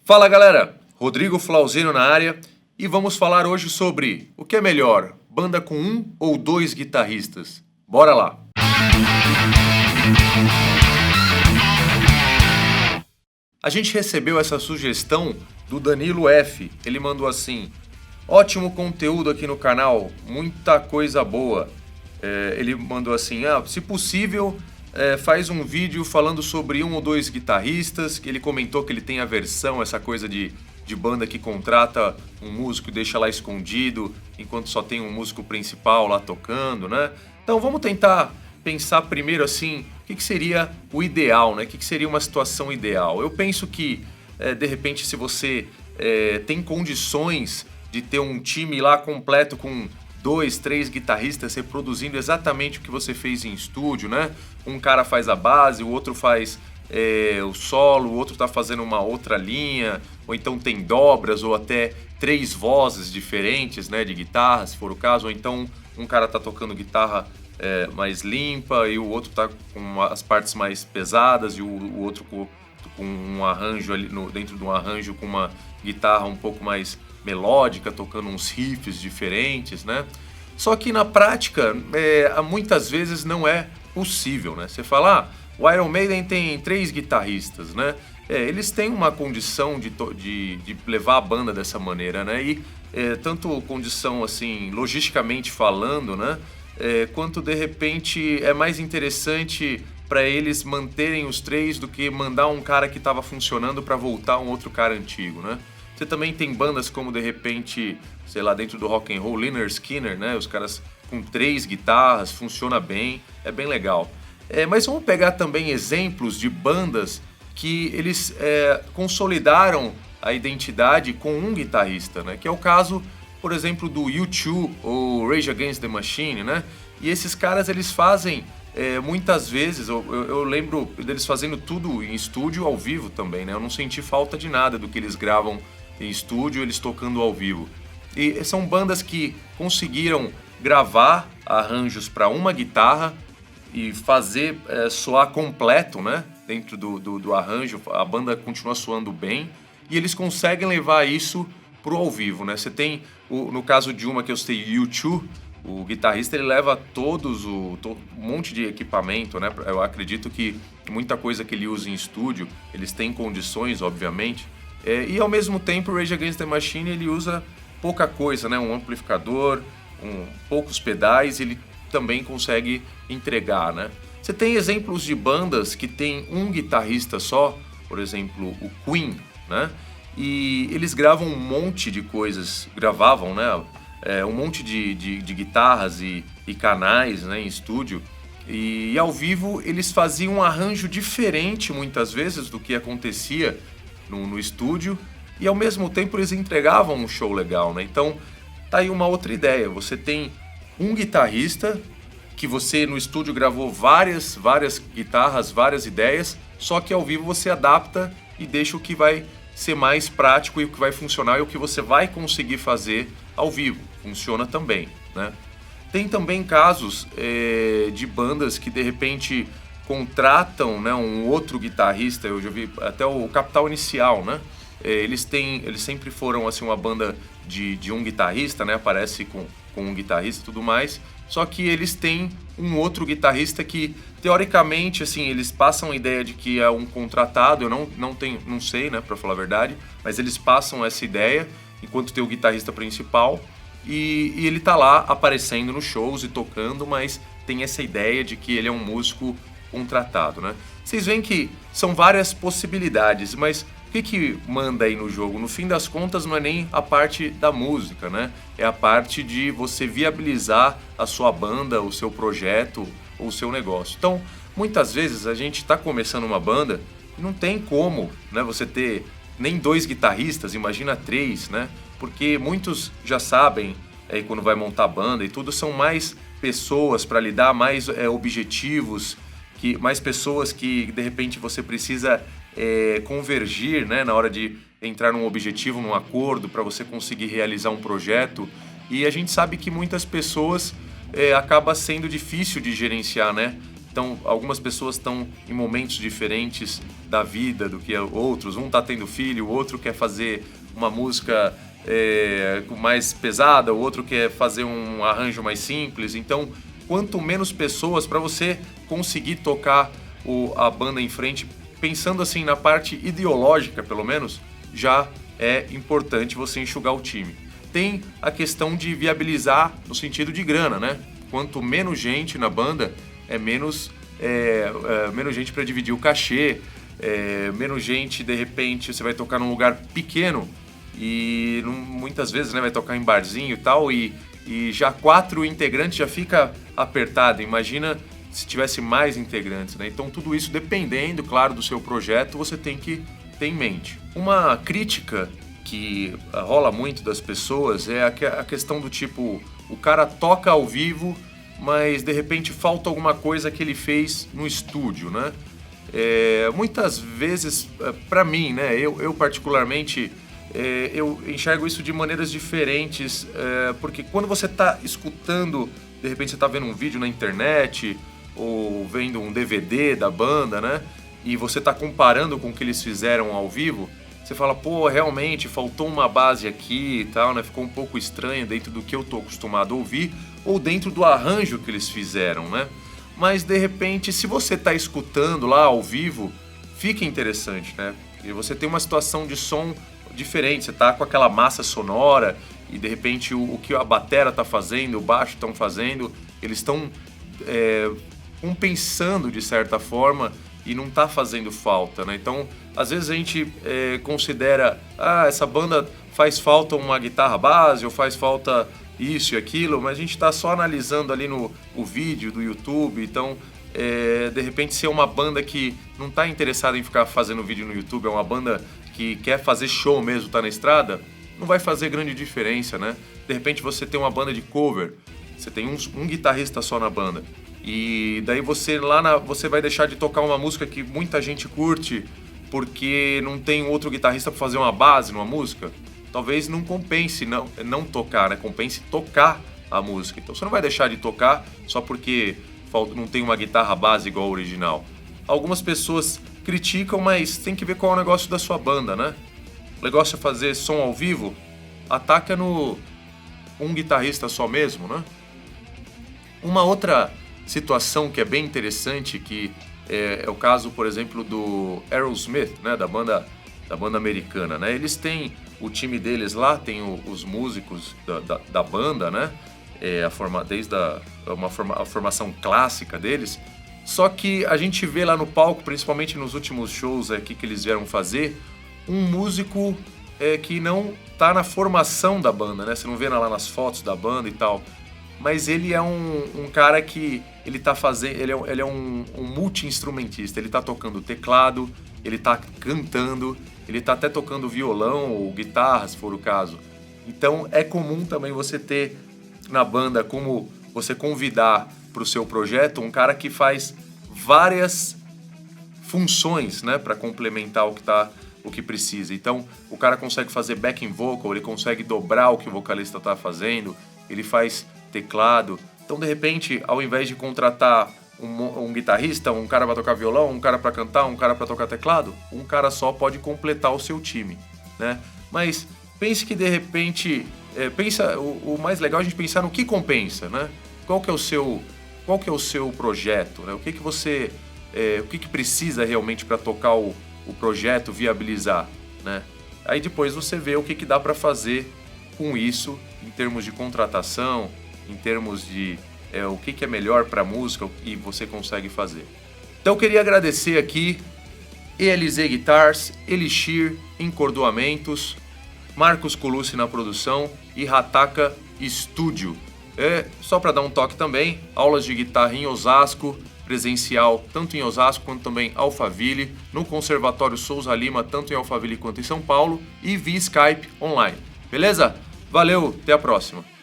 Fala galera, Rodrigo Flauzino na área e vamos falar hoje sobre o que é melhor, banda com um ou dois guitarristas. Bora lá! A gente recebeu essa sugestão do Danilo F. Ele mandou assim: ótimo conteúdo aqui no canal, muita coisa boa. Ele mandou assim, se possível, faz um vídeo falando sobre um ou dois guitarristas. Ele comentou que ele tem aversão, essa coisa de banda que contrata um músico e deixa lá escondido, enquanto só tem um músico principal lá tocando, né? Então vamos tentar pensar primeiro assim, o que seria o ideal, né? O que seria uma situação ideal? Eu penso que, de repente, se você tem condições de ter um time lá completo com 2, 3 guitarristas reproduzindo exatamente o que você fez em estúdio, né? Um cara faz a base, o outro faz o solo, o outro tá fazendo uma outra linha, ou então tem dobras, ou até 3 vozes diferentes, né, de guitarra, se for o caso, ou então um cara tá tocando guitarra mais limpa e o outro tá com as partes mais pesadas e o outro com um arranjo ali dentro de um arranjo com uma guitarra um pouco mais melódica, tocando uns riffs diferentes, né? Só que na prática, muitas vezes não é possível, né? Você fala, o Iron Maiden tem 3 guitarristas, né? Eles têm uma condição de levar a banda dessa maneira, né? E tanto condição, assim, logisticamente falando, né? Quanto, de repente, é mais interessante para eles manterem os 3 do que mandar um cara que estava funcionando para voltar um outro cara antigo, né? Você também tem bandas como, de repente, sei lá, dentro do rock and roll, Lynyrd Skynyrd, né? Os caras com 3 guitarras, funciona bem, é bem legal. Mas vamos pegar também exemplos de bandas que eles consolidaram a identidade com um guitarrista, né? Que é o caso, por exemplo, do U2 ou Rage Against the Machine, né? E esses caras, eles fazem muitas vezes, eu lembro deles fazendo tudo em estúdio, ao vivo também, né? Eu não senti falta de nada do que eles gravam em estúdio, eles tocando ao vivo. E são bandas que conseguiram gravar arranjos para uma guitarra e fazer soar completo, né? Dentro do arranjo, a banda continua soando bem e eles conseguem levar isso pro ao vivo, né? Você tem, no caso de uma que eu citei, U2, o guitarrista, ele leva um monte de equipamento, né? Eu acredito que muita coisa que ele usa em estúdio, eles têm condições, obviamente. E ao mesmo tempo, o Rage Against the Machine, ele usa pouca coisa, né? Um amplificador, poucos pedais, ele também consegue entregar, né? Você tem exemplos de bandas que tem um guitarrista só, por exemplo, o Queen, né? E eles gravam um monte de coisas, gravavam, né? Um monte de guitarras e canais, né, em estúdio. E ao vivo eles faziam um arranjo diferente muitas vezes do que acontecia no estúdio. E ao mesmo tempo eles entregavam um show legal, né? Então tá aí uma outra ideia. Você tem um guitarrista que você no estúdio gravou várias guitarras, várias ideias. Só que ao vivo você adapta e deixa o que vai ser mais prático e o que vai funcionar e o que você vai conseguir fazer ao vivo. Funciona também, né? Tem também casos de bandas que de repente contratam, né, um outro guitarrista. Eu já vi até o Capital Inicial, né? Eles sempre foram assim uma banda de um guitarrista, né? Aparece com um guitarrista e tudo mais. Só que eles têm um outro guitarrista que, teoricamente, assim, eles passam a ideia de que é um contratado. Eu não sei, né, pra falar a verdade, mas eles passam essa ideia enquanto tem o guitarrista principal e ele tá lá aparecendo nos shows e tocando, mas tem essa ideia de que ele é um músico contratado, né? Vocês veem que são várias possibilidades, mas o que manda aí no jogo? No fim das contas, não é nem a parte da música, né? É a parte de você viabilizar a sua banda, o seu projeto ou o seu negócio. Então, muitas vezes a gente está começando uma banda e não tem como, né, você ter nem 2 guitarristas, imagina 3, né? Porque muitos já sabem, quando vai montar a banda e tudo, são mais pessoas para lidar, mais objetivos, mais pessoas que de repente você precisa convergir, né, na hora de entrar num objetivo, num acordo, para você conseguir realizar um projeto. E a gente sabe que muitas pessoas acaba sendo difícil de gerenciar, né? Então, algumas pessoas estão em momentos diferentes da vida do que outros. Um está tendo filho, o outro quer fazer uma música mais pesada, o outro quer fazer um arranjo mais simples. Então, quanto menos pessoas, para você conseguir tocar a banda em frente, pensando assim na parte ideológica, pelo menos, já é importante você enxugar o time. Tem a questão de viabilizar no sentido de grana, né? Quanto menos gente na banda, menos gente para dividir o cachê, menos gente, de repente, você vai tocar num lugar pequeno e muitas vezes, né, vai tocar em barzinho e tal, e já 4 integrantes já fica apertado. Imagina se tivesse mais integrantes, né? Então tudo isso, dependendo, claro, do seu projeto, você tem que ter em mente. Uma crítica que rola muito das pessoas é a questão do tipo, o cara toca ao vivo, mas de repente falta alguma coisa que ele fez no estúdio, né? Muitas vezes, para mim, né, eu particularmente, eu enxergo isso de maneiras diferentes, porque quando você está escutando, de repente você está vendo um vídeo na internet ou vendo um DVD da banda, né, e você está comparando com o que eles fizeram ao vivo, você fala, pô, realmente faltou uma base aqui e tal, né, ficou um pouco estranho dentro do que eu tô acostumado a ouvir ou dentro do arranjo que eles fizeram, né? Mas de repente, se você está escutando lá ao vivo, fica interessante, né? E você tem uma situação de som diferente, você tá com aquela massa sonora e de repente o que a batera tá fazendo, o baixo estão fazendo, eles estão compensando de certa forma e não tá fazendo falta, né? Então, às vezes a gente considera, essa banda faz falta uma guitarra base ou faz falta isso e aquilo, mas a gente está só analisando ali o vídeo do YouTube, então de repente se é uma banda que não está interessada em ficar fazendo vídeo no YouTube, é uma banda que quer fazer show mesmo, tá na estrada, não vai fazer grande diferença, né? De repente você tem uma banda de cover, você tem um guitarrista só na banda, e daí você você vai deixar de tocar uma música que muita gente curte porque não tem outro guitarrista para fazer uma base numa música. Talvez não compense não tocar, né? Compense tocar a música. Então você não vai deixar de tocar só porque não tem uma guitarra base igual a original. Algumas pessoas criticam, mas tem que ver qual é o negócio da sua banda, né? O negócio é fazer som ao vivo, ataca no um guitarrista só mesmo, né? Uma outra situação que é bem interessante, que é o caso, por exemplo, do Aerosmith, né? Da banda americana, né? Eles têm o time deles lá, tem os músicos da banda, né? Desde a formação clássica deles. Só que a gente vê lá no palco, principalmente nos últimos shows aqui que eles vieram fazer, um músico que não tá na formação da banda, né? Você não vê lá nas fotos da banda e tal. Mas ele é um cara que ele tá fazendo, ele é um multi-instrumentista. Ele tá tocando teclado, ele tá cantando, ele tá até tocando violão ou guitarra, se for o caso. Então é comum também você ter na banda, como você convidar para o seu projeto, um cara que faz várias funções, né, para complementar o que precisa. Então o cara consegue fazer backing vocal, ele consegue dobrar o que o vocalista está fazendo, ele faz teclado. Então, de repente, ao invés de contratar um guitarrista, um cara para tocar violão, um cara para cantar, um cara para tocar teclado, um cara só pode completar o seu time, né? Mas pense que, de repente, o mais legal é a gente pensar no que compensa, né? Qual que é o seu projeto, né? O que precisa realmente para tocar o projeto, viabilizar, né? Aí depois você vê o que dá para fazer com isso em termos de contratação, em termos de o que é melhor para a música e você consegue fazer. Então eu queria agradecer aqui ELZ Guitars, Elixir Encordoamentos, Marcos Colucci na produção e Hataka Studio. Só para dar um toque também, aulas de guitarra em Osasco, presencial tanto em Osasco quanto também Alphaville, no Conservatório Souza Lima, tanto em Alphaville quanto em São Paulo, e via Skype online. Beleza? Valeu, até a próxima!